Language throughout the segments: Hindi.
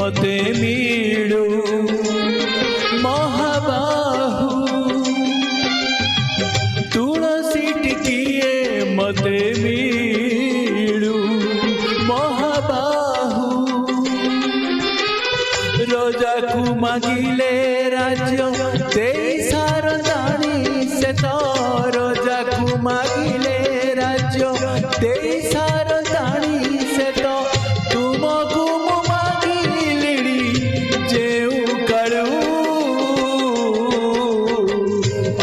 मते मिलू महाबाहु तुलसी टिकिए मते मिलू महाबाहु राजा को मागिले राज्य दे सारदानी से तो राजा को मागिले राज्य दे सारदानी से तो तुमको मागिली जेऊ करू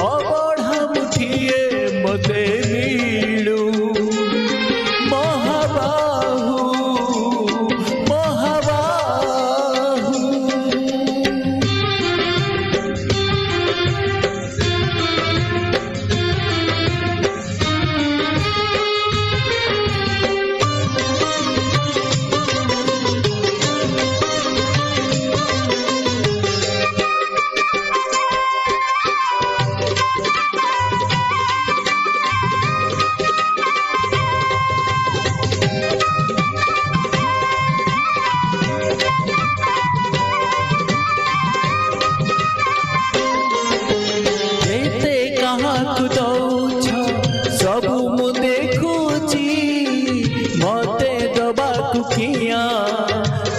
अबढ़ा मुठिए मते मिलू महाबाहु महाबाहु सब मु देखुची मते दबाकु किया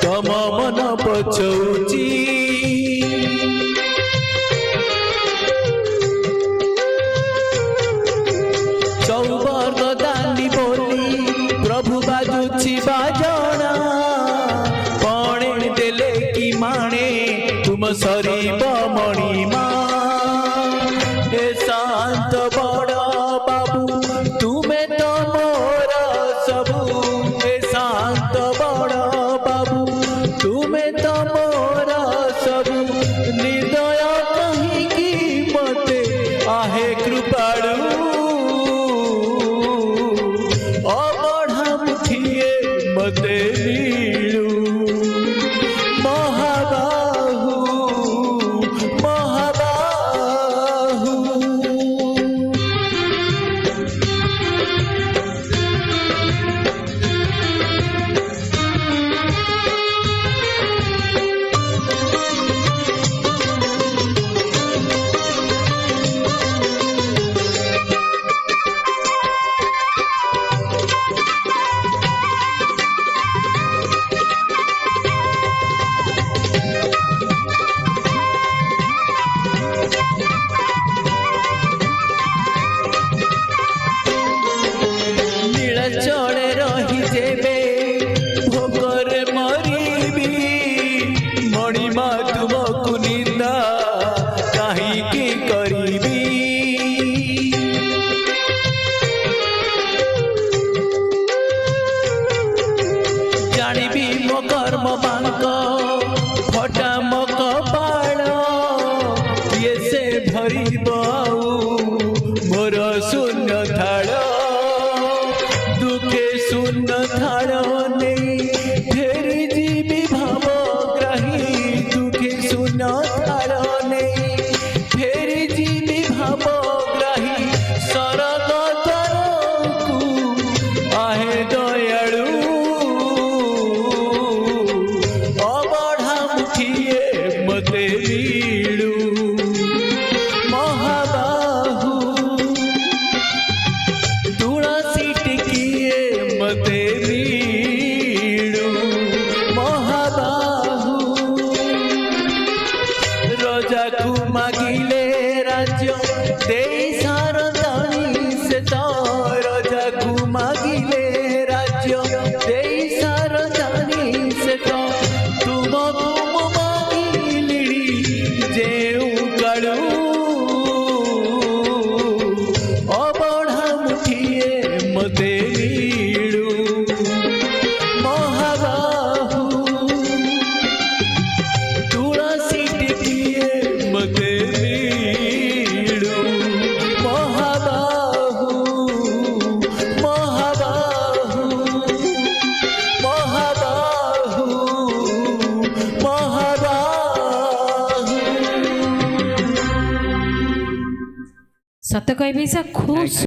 तम मन पछौची चौबर दानी बोली प्रभु बाजुची बाजना पाणे देले की माणे तुम सरीब मणिमा हे शांत बड़ बाबू तुम्हें तो मोर सबू हे शांत बड़ बाबू तुम्हें तो मोर सबू निर्दय कहीं की मते आहे कृपाड़ू अबढ़ा मुठिए मते मिलू महाबाहु महाबाहु चले रही जेबे भोगरे मरीबी मणिमा तुमको निंदा कहीं की करीबी जानिबी मो कर्म बांक फटा मो कपाळ ये से भरी मोर शून्य थाल दुखे शून्य थाल नहीं फेरी जीवी भावग्राही दुखे शून्य थाल नहीं फेरी जीवी भावग्राही सरग तरकू आहे दयालु अबढ़ा मुठिए मते मिलू महाबाहु तुलसी टिकिए मते मिलू महाबाहु राजा को मागिले राज्य दे सारदानी से तो राजा को मागिले राज्य दे सारदानी से तो तुमको मागिली जेऊ करू अबढ़ा मुठिए मते मिलू महाबाहु तुलसी टिकिए मते मिलू महाबाहु महाबाहु महाबाहु महाबाहु सत कहबी से खुश